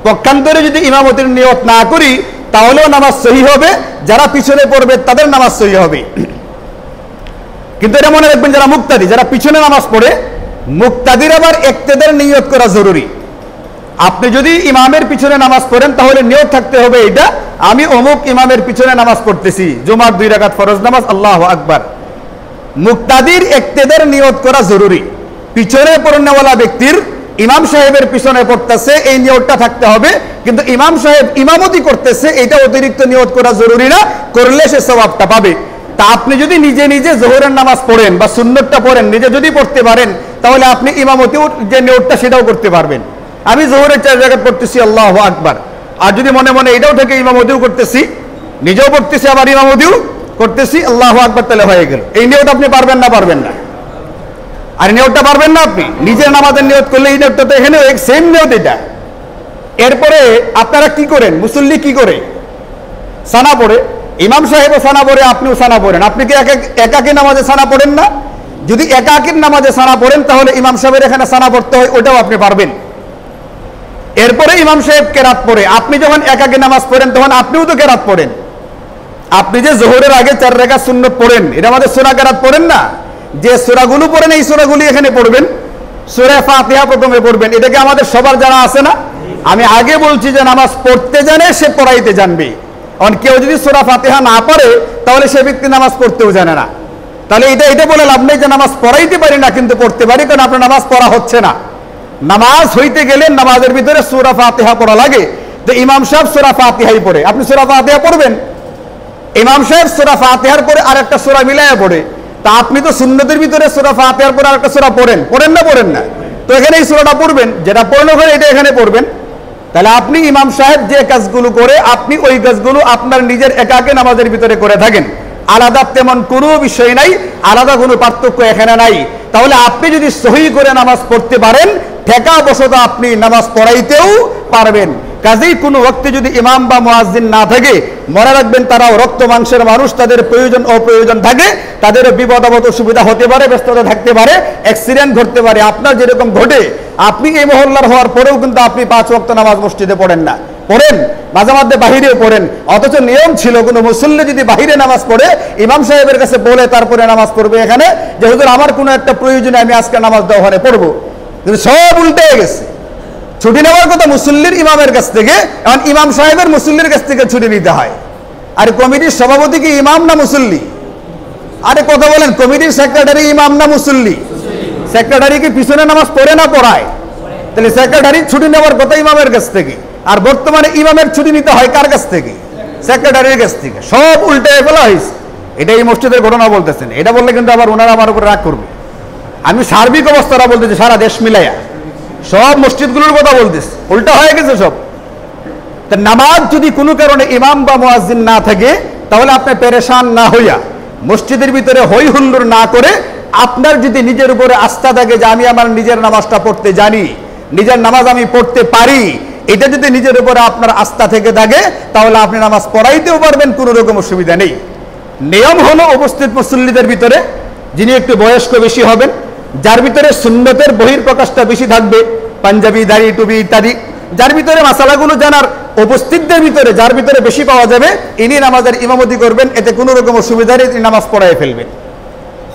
পক্ষান্তরে যদি ইমামতির নিয়ত না করি তাহলেও নামাজ সহি হবে, যারা পিছনে পড়বে তাদের নামাজ সহি হবে। কিন্তু এটা মনে রাখবেন, যারা মুক্তাদি, যারা পিছনে নামাজ পড়ে, মুক্তাদির আবার ইক্তেদার নিয়ত করা জরুরি। আপনি যদি ইমামের পিছনে নামাজ পড়েন তাহলে নিয়ত থাকতে হবে এটা, আমি অমুক ইমামের পিছনে নামাজ পড়তেছি, জুমার 2 রাকাত ফরজ নামাজ, আল্লাহু আকবার। মুক্তাদির ইক্তেদার নিয়ত করা জরুরি। পিছনে পড়নেওয়ালা ব্যক্তির ইমাম সাহেবের পিছনে পড়তেছে এই নিয়তটা থাকতে হবে, কিন্তু ইমাম সাহেব ইমামতি করতেছে এটা অতিরিক্ত নিয়ত করা জরুরি না, করলে সে সওয়াবটা পাবে। তা আপনি যদি নিজে নিজে যোহরের নামাজ পড়েন বা সুন্নতটা পড়েন, নিজে যদি পড়তে পারেন তাহলে আপনি ইমামতিও যে নিয়তটা সেটাও করতে পারবেন। আমি যোহরের 4 রাকাত পড়তেছি, আল্লাহু আকবার, আর যদি মনে মনে এটাও থেকে ইমামতিও করতেছি, নিজেও পড়তেছি আবার ইমামতিও করতেছি, আল্লাহু আকবার, তাহলে হয়ে গেল। এই নিয়ত আপনি পারবেন না? পারবেন না। আর নিয়তটা পারবেন না আপনি নিজের নামাজের নিয়ত করলে, এই নিয়তটা তো এখানে সেম নিয়ত এটা। এরপরে আপনারা কি করেন? মুসল্লি কি করে? সানা পড়ে। ইমাম সাহেবও সানা পড়ে, আপনিও সানা পড়েন। আপনি কি একাকী নামাজে সানা পড়েন না? যদি একাকীর নামাজে সানা পড়েন তাহলে ইমাম সাহেবের এখানে সানা পড়তে হয়, ওটাও আপনি পারবেন। এরপরে ইমাম সাহেব কেরাত পড়ে, আপনি যখন একাকী নামাজ পড়েন তখন আপনিও তো কেরাত পড়েন। আপনি যে যোহরের আগে 4 রাকাত সুন্নত পড়েন, এটা আমাদের সূরা কেরাত পড়েন না? যে সূরাগুলো পড়েন এই সূরাগুলি এখানে পড়বেন। সূরা ফাতিহা প্রথমে পড়বেন, এটাকে আমাদের সবার জানা আছে না? আমি আগে বলছি যে নামাজ পড়তে জানে সে পড়াইতে জানবে। কারণ কেউ যদি সূরা ফাতিহা না পড়ে তাহলে সে ব্যক্তি নামাজ পড়তেও জানে না। তাহলে এটা বলে লাভ নেই যে নামাজ পড়াইতে পারি না কিন্তু পড়তে পারি, কারণ আপনার নামাজ পড়া হচ্ছে না। নামাজ হইতে গেলে নামাজের ভিতরে সূরা ফাতিহা পড়া লাগে। তো ইমাম সাহেব সূরা ফাতিহাই পড়ে, আপনি সূরা ফাতিহা পড়বেন। ইমাম সাহেব সূরা ফাতিহার পরে আরেকটা সূরা মিলায়া পড়ে, তা আপনি তো সুন্নতের ভিতরে সূরা ফাতিহার পরে আরেকটা সূরা পড়েন না? তো এখানে এই সূরাটা পড়বেন, যেটা পড়লো ওখানে এটা এখানে পড়বেন। তাহলে আপনি ইমাম সাহেব যে কাজগুলো করে আপনি ওই কাজগুলো আপনার নিজের একাকে নামাজের ভিতরে করে থাকেন, আলাদা তেমন কোনো বিষয় নাই, আলাদা কোনো পার্থক্য এখানে নাই। তাহলে আপনি যদি সহি করে নামাজ পড়তে পারেন, ঠেকা বশত আপনি নামাজ পড়াইতেও পারবেন। কাজেই কোনো ওয়াক্তে যদি ইমাম বা মুয়াজ্জিন না থাকে, মনে রাখবেন তারাও রক্ত মাংসের মানুষ, তাদের প্রয়োজন অপ্রয়োজন থাকে, তাদেরও বিপদ আপদ অসুবিধা হতে পারে, ব্যস্ততা থাকতে পারে, অ্যাক্সিডেন্ট ঘটতে পারে। আপনার যেরকম ঘটে, আপনি এই মহল্লার হওয়ার পরেও কিন্তু আপনি 5 ওয়াক্ত নামাজ মসজিদে পড়েন না, পড়েন মাঝে মাঝে বাহিরেও পড়েন। অথচ নিয়ম ছিল কোনো মুসল্লি যদি বাহিরে নামাজ পড়ে ইমাম সাহেবের কাছে বলে তারপরে নামাজ পড়বে এখানে, যে হুজুর আমার কোনো একটা প্রয়োজনে আমি আজকে নামাজ দেওয়া ওখানে পড়বো। কিন্তু সব উল্টে গেছে। ছুটি নেওয়ার কথা মুসল্লির ইমামের কাছ থেকে, এখন ইমাম সাহেবের মুসল্লির কাছ থেকে ছুটি নিতে হয়। আর কমিটির সভাপতি কি ইমাম না মুসল্লি? আরে কথা বলেন, কমিটির সেক্রেটারি ইমাম না মুসল্লি? সেক্রেটারি কি পিছনে নামাজ পড়ে না পড়ায়? তাহলে সেক্রেটারির ছুটি নেওয়ার কথা ইমামের কাছ থেকে, আর বর্তমানে ইমামের ছুটি নিতে হয় কার কাছ থেকে? সেক্রেটারির কাছ থেকে। সব উল্টে ফেলা হয়েছে। এটা এই মসজিদের ঘটনা বলতেছেন, এটা বললে কিন্তু আবার ওনারা আমার উপর রাগ করবে। আমি সার্বিক অবস্থাটা বলতেছি, সারা দেশ মিলাইয়া সব মসজিদগুলোর কথা বলতেছি, উল্টা হয়ে গেছে সব। তা নামাজ যদি কোনো কারণে ইমাম বা মুয়াজ্জিন না থাকে, তাহলে আপনি পেরেশান না হইয়া মসজিদের ভিতরে হই হুল্লোড় না করে, আপনার যদি নিজের উপরে আস্থা থাকে যে আমি আমার নিজের নামাজটা পড়তে জানি, নিজের নামাজ আমি পড়তে পারি, এটা যদি নিজের উপরে আপনার আস্থা থেকে থাকে, তাহলে আপনি নামাজ পড়াইতেও পারবেন, কোনো রকম অসুবিধা নেই। নিয়ম হলো উপস্থিত মুসল্লিদের ভিতরে যিনি একটু বয়স্ক বেশি হবেন, যার ভিতরে সুন্নতের বহিঃপ্রকাশটা বেশি থাকবে, পাঞ্জাবি, দাড়ি, টুপি ইত্যাদি, যার ভিতরে মাসালাগুলো জানার উপস্থিতদের ভিতরে যার ভিতরে বেশি পাওয়া যাবে, ইনি নামাজের ইমামতি করবেন। এতে কোনো রকম অসুবিধা নেই, তিনি নামাজ পড়াই ফেলবেন।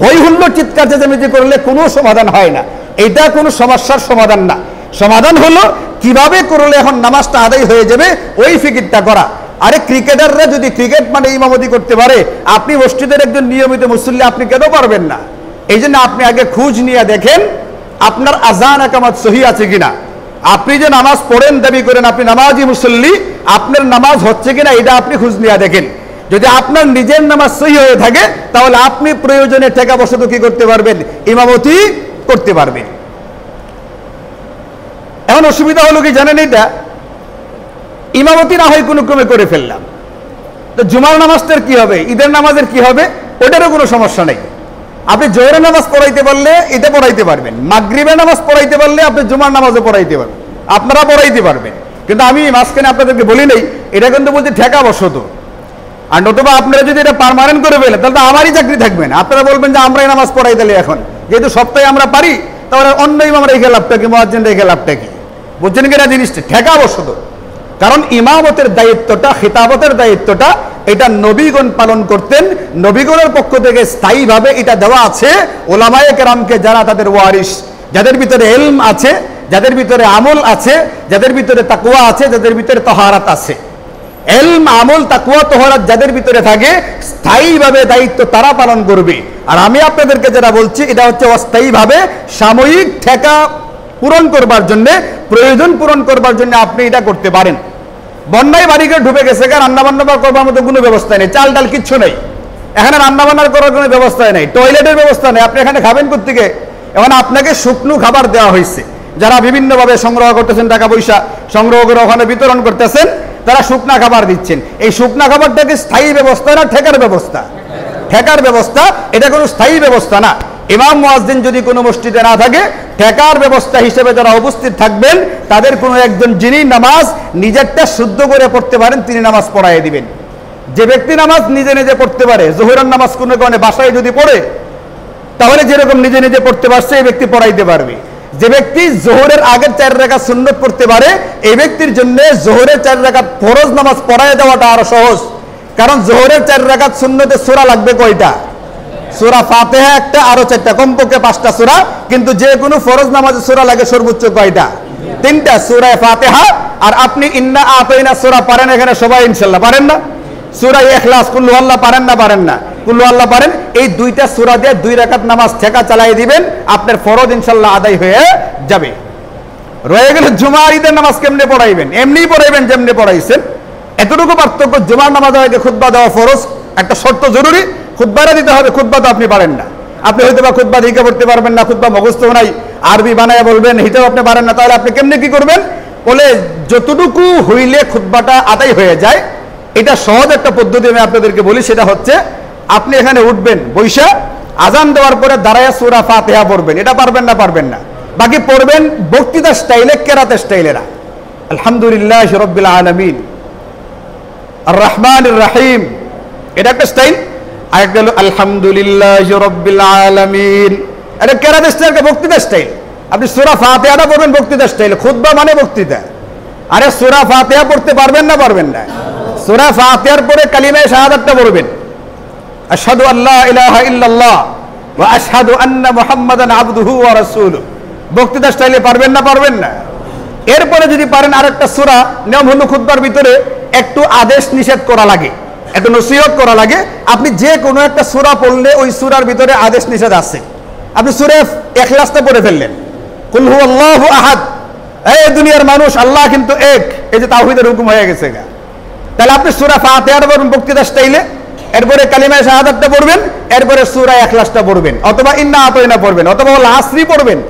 হই হুল্লোড় চিৎকার চেঁচামেচি করলে কোনো সমাধান হয় না, এটা কোনো সমস্যার সমাধান না। সমাধান হলো কিভাবে করলে এখন নামাজটা আদায় হয়ে যাবে, ওই ফিকিরটা করা। আরে ক্রিকেটাররা যদি ক্রিকেট মানে ইমামতি করতে পারে, আপনি মসজিদের একজন নিয়মিত মুসল্লি, আপনি কেন পারবেন না? এই জন্য আপনি আগে খোঁজ নিয়ে দেখেন আপনার আজান একামত সহি আছে কিনা। আপনি যে নামাজ পড়েন দাবি করেন আপনি নামাজি মুসল্লি, আপনার নামাজ হচ্ছে কিনা এটা আপনি খোঁজ নিয়ে দেখেন। যদি আপনার নিজের নামাজ সহি হয়ে থাকে, তাহলে আপনি প্রয়োজনে ঠেকা বসত কি করতে পারবেন? ইমামতি করতে পারবেন। এখন অসুবিধা হলো কি জানেন, এটা ইমামতি না হয় কোনো ক্রমে করে ফেললাম, তো জুমার নামাজটার কি হবে, ঈদের নামাজের কি হবে, ওটারও কোনো সমস্যা নেই। আপনি জোহরের নামাজ পড়াইতে পারলে এটা পড়াইতে পারবেন, মাগরিবের নামাজ পড়াইতে পারলে আপনি জুমার নামাজও পড়াইতে পারবেন, আপনারা পড়াইতে পারবেন। কিন্তু আমি মাঝখানে আপনাদেরকে বলি নাই, এটা কিন্তু বলছি ঠেকা বসত। আর নতুবা আপনারা যদি এটা পার্মানেন্ট করে ফেলেন, তাহলে তো আমারই চাকরি থাকবে না। আপনারা বলবেন যে আমরাই নামাজ পড়াই দিলে, এখন যেহেতু সপ্তাহে আমরা পারি, তাহলে অন্য ইমাম রেখে লাভটা কি, মুয়াজ্জিন রেখে লাভটা কি? বুঝছেন কিনা জিনিসটা? ঠেকা বসত। কারণ ইমামতের দায়িত্বটা, খিতাবতের দায়িত্বটা এটা নবীগণ পালন করতেন। নবীগণের পক্ষ থেকে স্থায়ীভাবে এটা দেওয়া আছে ওলামায়ে কেরামকে, যারা তাদের ওয়ারিস, যাদের ভিতরে ইলম আছে, যাদের ভিতরে আমল আছে, যাদের ভিতরে তাকওয়া আছে, যাদের ভিতরে তাহারাত আছে। ইলম, আমল, তাকওয়া, তাহারাত যাদের ভিতরে থাকে, স্থায়ীভাবে দায়িত্ব তারা পালন করবে। আর আমি আপনাদেরকে যেটা বলছি, এটা হচ্ছে অস্থায়ীভাবে সাময়িক ঠেকা পূরণ করবার জন্য, প্রয়োজন পূরণ করবার জন্য আপনি এটা করতে পারেন। বন্যায় বাড়িঘর ঢুকে গেছে, রান্না বান্না করবার মতো কোনো ব্যবস্থা নেই, চাল ডাল কিচ্ছু নেই, এখানে রান্না বান্নার করার কোনো ব্যবস্থা নেই, টয়লেটের ব্যবস্থা নেই, আপনি এখানে খাবেন কোত্থেকে? এখন আপনাকে শুকনো খাবার দেওয়া হয়েছে, যারা বিভিন্নভাবে সংগ্রহ করতেছেন, টাকা পয়সা সংগ্রহ করে ওখানে বিতরণ করতেছেন, তারা শুকনা খাবার দিচ্ছেন। এই শুকনা খাবারটাকে স্থায়ী ব্যবস্থা না ঠেকার ব্যবস্থা? ঠেকার ব্যবস্থা। এটা কোনো স্থায়ী ব্যবস্থা না। ইমাম মুয়াজ্জিন যদি কোনো মসজিদে না থাকে, ঠেকার ব্যবস্থা হিসেবে যারা উপস্থিত থাকবেন, তাদের কোনো একজন যিনি নামাজ নিজেরটা শুদ্ধ করে পড়তে পারেন, তিনি নামাজ পড়াইয়ে দিবেন। যে ব্যক্তি নামাজ নিজে নিজে পড়তে পারে, জোহরের নামাজ কোনো কারণে বাসায় যদি পড়ে, তাহলে যেরকম নিজে নিজে পড়তে পারছে এই ব্যক্তি পড়াইতে পারবে। যে ব্যক্তি জোহরের আগের 4 রাকাত সুন্নত পড়তে পারে, এই ব্যক্তির জন্য জোহরের 4 রাকাত ফরজ নামাজ পড়ায় দেওয়াটা আরো সহজ। কারণ জোহরের 4 রাকাত সুন্নতে সূরা লাগবে কয়টা? সূরা ফাতিহা একটা, আরো 4টা, কমপক্ষে 5টা সূরা। কিন্তু যে কোনো ফরজ নামাজে সূরা লাগে সর্বোচ্চ কয়টা? 3টা, সূরা ফাতিহা। আর আপনি ইন্না আতাইনা সূরা পারেন এখানে সবাই ইনশাআল্লাহ? পারেন না? সূরা ইখলাস, কুল হুয়াল্লাহ পারেন না? পারেন না? কুল হুয়াল্লাহ পারেন? এই 2টা সূরা দিয়ে 2 রাকাত নামাজ ঠেকা চালাই দিবেন, আপনার ফরজ ইনশাআল্লাহ আদায় হয়ে যাবে। রয়ে গেল জুমার ঈদের নামাজ কেমনে পড়াইবেন? এমনি পড়াইবেন যেমনি পড়াইছেন। এতটুকু পার্থক্য, জুমার নামাজের আগে খুতবা দেওয়া ফরজ, একটা শর্ত জরুরি, খুতবাটা দিতে হবে, খুতবা তো আপনি পারেন না। আপনি হয়তো বা খুতবা দিকে পড়তে পারবেন না, খুতবা মুখস্থ নাই, আরবি বানায় বলবেন, এটাও আপনি পারেন না, তাহলে আপনি কেমনে কি করবেন? বলে যতটুকু হইলে খুতবাটা আদায় হয়ে যায়, এটা সহজ একটা পদ্ধতি আমি আপনাদেরকে বলি। সেটা হচ্ছে আপনি এখানে উঠবেন, বৈশা আজান দেওয়ার পরে দাঁড়ায় সূরা ফাতিহা পড়বেন। এটা পারবেন না? পারবেন না। বাকি পড়বেন বক্তৃতা স্টাইলে, কেরাতে স্টাইলে না। আলহামদুলিল্লাহি রাব্বিল আলামিন আর রহমানির রহিম, এটা একটা স্টাইল। আর একটা হলো আলহামদুলিল্লাহি রাব্বিল আলামিন, এটা কেরাতে স্টাইল, বক্তৃতা স্টাইল। আপনি সূরা ফাতিহাটা পড়বেন বক্তৃতা স্টাইলে, খুতবা মানে বক্তৃতা। আরে সূরা ফাতিহা পড়তে পারবেন না? পারবেন না। সূরা ফাতিহার পরে কালিমায়ে শাহাদাতটা পড়বেন, আশহাদু আল্লা ইলাহা ইল্লাল্লাহ ওয়া আশহাদু আন্না মুহাম্মাদান আবদুহু ওয়া রাসূলুহু, বক্তৃতা স্টাইলে পারবেন না? পারবেন না। এরপরে যদি পারেন আরেকটা সূরা, নিয়ম হলো খুতবার ভিতরে একটু আদেশ নিষেধ করা লাগে, একটু নসিহত করা লাগে। আপনি যে কোনো একটা সূরা পড়লে ওই সূরার ভিতরে আদেশ নিষেধ আছে। আপনি সূরা ইখলাসটা পড়ে ফেললেন, কুল হুয়াল্লাহু আহাদ, এই দুনিয়ার মানুষ, আল্লাহ কিন্তু এক, এই যে তাওহীদের হুকুম হয়ে গেছে গা। তাহলে আপনি সূরা ফাতিহাটা পড়বেন বক্তৃতা স্টাইলে, এরপরে কালিমায়ে শাহাদাতটা পড়বেন, এরপরে সূরা ইখলাসটা পড়বেন, অথবা ইন্না আতাইনা পড়বেন, অথবা আল আসরি পড়বেন।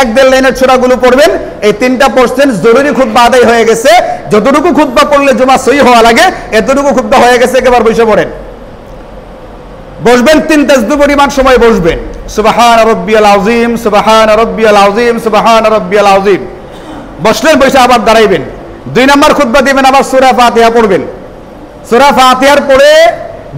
1-1.5 লাইনের সূরাগুলো পড়বেন। এই 3টা পড়ছেন, জরুরি খুতবা আদায় হয়ে গেছে। যতটুকু খুতবা পড়লে জুমা সহি হওয়া লাগে এতটুকু খুতবা হয়ে গেছে, একেবারে বসে পড়েন। বসবেন 3 তাসবিহ পরিমাণ সময় বসবেন। সুবহান রাব্বিয়াল আযীম, সুবহান রাব্বিয়াল আযীম, সুবহান রাব্বিয়াল আযীম। বসলেন, বসে আবার দাঁড়াইবেন। 2 নম্বর খুতবা দিবেন, আবার সূরা ফাতিহা পড়বেন। সূরা ফাতিহার পরে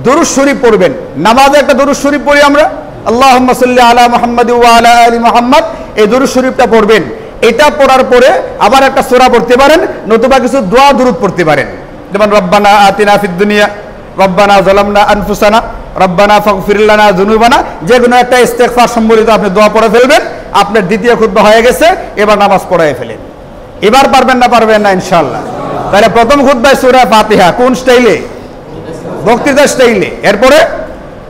দুরূদ শরীফ পড়বেন। নামাজে একটা দুরূদ শরীফ পড়ি আমরা, আল্লাহুম্মা সাল্লি আলা মুহাম্মাদ ওয়া আলা আলি মুহাম্মাদ, এই দুরূদ শরীফটা পড়বেন। এটা পড়ার পরে আবার একটা সূরা পড়তে পারেন, নতুবা কিছু দোয়া দুরূদ পড়তে পারেন, যেমন রব্বানা আতিনা ফিদ দুনিয়া, রব্বানা যালামনা আনফুসানা, রব্বানা ফাগফির লানা যুনুবানা, যে কোনো একটা ইস্তেগফার সম্বলিত আপনি দোয়া পড়ে ফেলবেন। আপনার দ্বিতীয় খুতবা হয়ে গেছে, এবার নামাজ পড়ায় ফেলেন। এবার পারবেন না? পারবেন না ইনশাআল্লাহ। তাহলে প্রথম খুতবায় সূরা ফাতিহা কোন স্টাইলে? বক্তৃতা স্টাইলে। এরপরে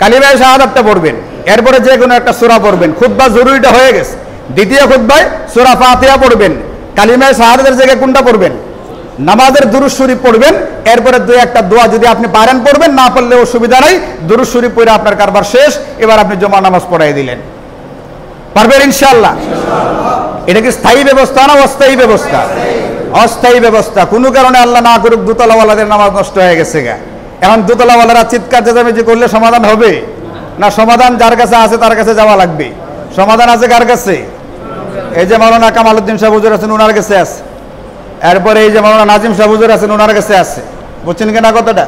কালিমায়ে শাহাদাতটা পড়বেন, এরপরে যে কোনো একটা সূরা পড়বেন। খুতবা জরুরিটা হয়ে গেছে। দ্বিতীয় খুতবায় সূরা ফাতিহা পড়বেন, কালিমায়ে শাহাদাতের জায়গায় কোনটা পড়বেন? নামাজের দুরূদ শরীফ পড়বেন, এরপরে 2-1টা দোয়া যদি আপনি পারেন পড়বেন, না পারলে অসুবিধা নাই। দুরূদ শরীফ পড়ে আপনার কারবার শেষ। এবার আপনি জুমা নামাজ পড়াই দিলেন। পারবেন ইনশাআল্লাহ? এটা কি স্থায়ী ব্যবস্থা না অস্থায়ী ব্যবস্থা? অস্থায়ী ব্যবস্থা। কোনো কারণে আল্লাহ না করুক দোতলাওয়ালাদের নামাজ নষ্ট হয়ে গেছে গা। এখন দোতলাওয়ালারা চিৎকার চেঁচামেচি করলে সমাধান হবে না। সমাধান যার কাছে আছে তার কাছে যাওয়া লাগবে। সমাধান আছে কার কাছে? এই যে মাওলানা কামালউদ্দিন সাহেব হুজুর আছেন, ওনার কাছে আছে। এরপরে এই যে মাওলানা নাজিম সাহেব হুজুর আছেন, ওনার কাছে আছে। বুঝছেন কিনা কথাটা?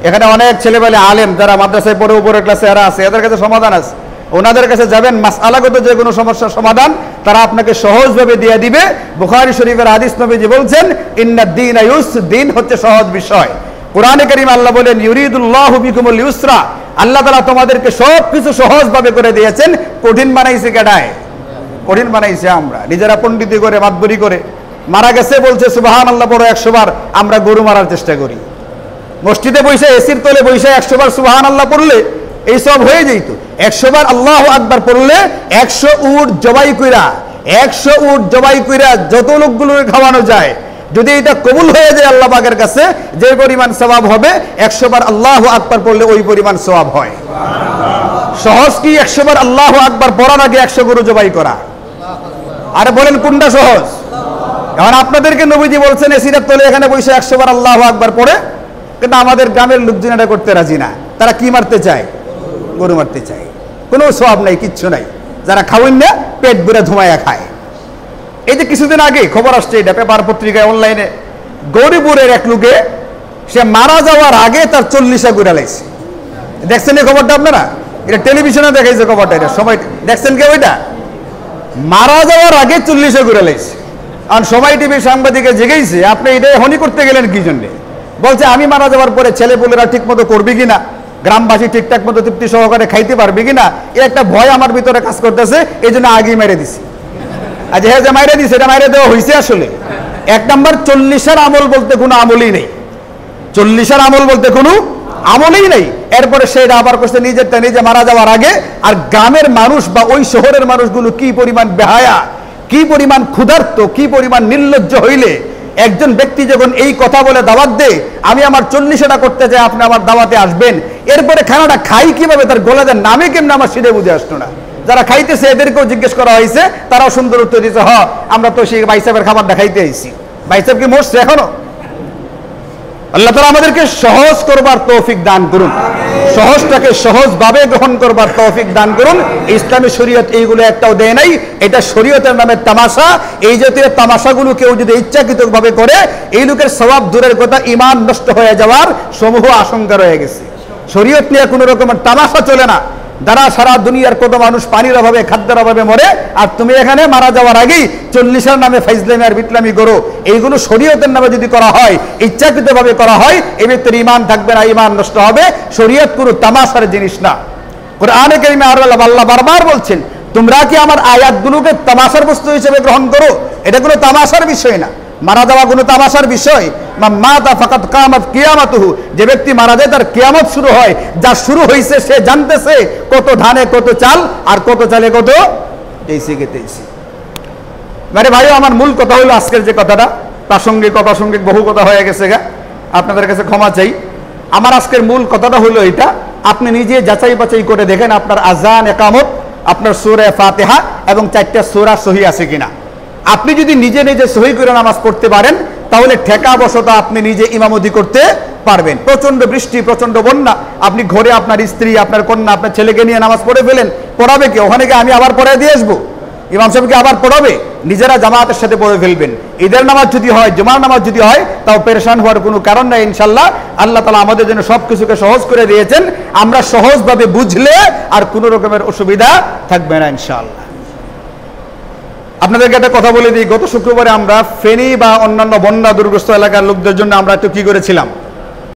এখানে অনেক ছেলেবেলে আলেম যারা মাদ্রাসায় পড়ে উপরের ক্লাসে এরা আছে, এদের কাছে সমাধান আছে। ওনাদের কাছে যাবেন, মাসআলাগত যে কোনো সমস্যার সমাধান তারা আপনাকে সহজভাবে দিয়ে দিবে। বুখারী শরীফের হাদিস, নবীজি বলছেন ইন্নাদ দীনা ইউসর, দিন হচ্ছে সহজ বিষয়। কোরআনে কারীম আল্লাহ বলেন ইউরিদুল্লাহু বিকুমুল ইউসরা, আল্লাহ তাআলা তোমাদেরকে সব কিছু সহজভাবে করে দিয়েছেন। কঠিন বানাইছে কেডায়? কঠিন বানাইছে আমরা, নিজেরা পণ্ডিতি করে মাতবরি করে। মারা গেছে বলছে সুবহানাল্লাহ পড়ো 100 বার, আমরা গরু মারার চেষ্টা করি। মসজিদে বসে এসির তলে বসে 100 বার সুবহানাল্লাহ পড়লে এই সব হয়ে যেত। 100 বার আল্লাহু আকবার পড়লে 100 উট জবাই কইরা, 100 উট জবাই কইরা যত লোকগুলোকে খাওয়ানো যায়, যদি এটা কবুল হয়ে যায় আল্লাহ পাকের কাছে, যে পরিমাণ সওয়াব হবে 100 বার আল্লাহু আকবার পড়লে ওই পরিমাণ সওয়াব হয়। সহজ কি 100 বার আল্লাহু আকবার পড়ার আগে 100 গরু জবাই করা? আরে বলেন কোনটা সহজ? এখন আপনাদেরকে নবীজি বলছেন এসিরাত তলে এখানে বসে 100 বার আল্লাহু আকবার পড়ে, কিন্তু আমাদের গ্রামের লোকজন এটা করতে রাজি না। তারা কি মারতে চায়? গরু মারতে চায়। কোনো সওয়াব নাই, কিচ্ছু নাই। যারা খাওয়েন না পেট ভরে ধুমাইয়া খায়। এই যে কিছুদিন আগে খবর আসছে, এটা পেপার পত্রিকায় অনলাইনে, গৌরীপুরের এক লোকে সে মারা যাওয়ার আগে তার 40 গুড়া লাগছে। দেখছেন এই খবরটা আপনারা? এটা টেলিভিশনে দেখাইছে খবরটা। এটা সময় দেখছেন কেউ? এটা মারা যাওয়ার আগে 40 গুড়া লাগছে। আর সময় টিভি সাংবাদিকে জিজ্ঞেসে আপনি এটা হনি করতে গেলেন কি জন্যে? বলছে আমি মারা যাওয়ার পরে ছেলেপুলেরা ঠিক মতো করবে কিনা, গ্রামবাসী ঠিকঠাক মতো তৃপ্তি সহকারে খাইতে পারবে কিনা, এ একটা ভয় আমার ভিতরে কাজ করতেছে, এই জন্য আগেই মেরে দিছি। আজ হ্যাঁ যে মাইরে দিছে, এটা মাইরে দেওয়া হয়েছে আসলে। 1 নম্বর 40-এর আমল বলতে কোনো আমলই নেই। 40-এর আমল বলতে কোনো আমলই নেই। এরপরে সেটা আবার করছে নিজেরটা নিজে মারা যাওয়ার আগে। আর গ্রামের মানুষ বা ওই শহরের মানুষগুলো কি পরিমাণ বেহায়া, কি পরিমাণ ক্ষুধার্ত, কি পরিমাণ নির্লজ্জ হইলে একজন ব্যক্তি যখন এই কথা বলে দাওয়াত দেয়, আমি আমার 40টা করতে চাই, আপনি আমার দাওয়াতে আসবেন, এরপরে খানাটা খাই কিভাবে, তার গোলাদের নামে কেমন আমার সিটে বুঝে আসতো না। যারা খাইতেছে এদেরকেও জিজ্ঞেস করা হয়েছে, তারাও সুন্দর উত্তর দিয়েছে, আমরা তো সেই ভাই সাহেবের খাবারটা খাইতে আইছি। ভাই সাহেব কি মরছে এখনো? আল্লাহ তাআলা আমাদেরকে সহজ করবার তৌফিক দান করুন, সহজটাকে সহজভাবে গ্রহণ করবার তৌফিক দান করুন। ইসলামী শরীয়ত এইগুলো একটাও দেয় নাই, এটা শরীয়তের নামে তামাশা। এই জাতীয় তামাশাগুলো কেউ যদি ইচ্ছাকৃতভাবে করে, এই লোকের সওয়াব দূরের কথা, ঈমান নষ্ট হয়ে যাওয়ার সমূহ আশঙ্কা রয়ে গেছে। শরীয়ত নিয়ে কোনো রকমের তামাশা চলে না। যারা সারা দুনিয়ার কত মানুষ পানির অভাবে, খাদ্যের অভাবে মরে, আর তুমি এখানে মারা যাওয়ার আগেই 40-এর নামে ফাইজলামি আর বিটলামি করো। এইগুলো শরীয়তের নামে যদি করা হয়, ইচ্ছাকৃতভাবে করা হয়, এই ব্যক্তির ঈমান থাকবে না, ঈমান নষ্ট হবে। শরীয়ত কোনো তামাশার জিনিস না। কোরআনে কারিমে আল্লাহ বারবার বলছেন, তোমরা কি আমার আয়াতগুলোকে তামাশার বস্তু হিসেবে গ্রহণ করো? এটা কোনো তামাশার বিষয় না, মারা যাওয়া কোনো তামাশার বিষয়। যে ব্যক্তি মারা যায় তার কিয়ামত শুরু হয়। যা শুরু হয়েছে সে জানতেছে কত ধানে কত চাল, আর কত চালে কত তেইসি। মানে ভাই, আমার মূল কথা হলো আজকের যে কথাটা, প্রাসঙ্গিক অপ্রাসঙ্গিক বহু কথা হয়ে গেছে গা, আপনাদের কাছে ক্ষমা চাই। আমার আজকের মূল কথাটা হলো এটা, আপনি নিজে যাচাই বাছাই করে দেখেন আপনার আযান, ইকামত, আপনার সূরা ফাতিহা এবং 4টা সূরা সহি আছে কিনা। আপনি যদি নিজে নিজে সহি করে নামাজ পড়তে পারেন, তাহলে ঠেকা বসত আপনি নিজে ইমামতি করতে পারবেন। প্রচন্ড বৃষ্টি, প্রচন্ড বন্যা, আপনি ঘরে আপনার স্ত্রী, আপনার কন্যা, আপনার ছেলেকে নিয়ে নামাজ পড়ে ফেলেন, পড়াবে কে? ওখানে গিয়ে আমি আবার পড়ায় দিয়ে আসবো? ইমাম সাহেবকে আবার পড়াবে? নিজেরা জামাতের সাথে পড়ে ফেলবেন। ঈদের নামাজ যদি হয়, জুমার নামাজ যদি হয়, তাও পেরেশান হওয়ার কোনো কারণ নাই ইনশাল্লাহ। আল্লাহ তাআলা আমাদের জন্য সবকিছুকে সহজ করে দিয়েছেন। আমরা সহজভাবে বুঝলে আর কোনো রকমের অসুবিধা থাকবে না ইনশাআল্লাহ। আপনাদেরকে একটা কথা বলে দিই, গত শুক্রবারে আমরা ফেনী বা অন্যান্য বন্যা দুর্গস্ত এলাকার লোকদের জন্য আমরা একটু কি করেছিলাম,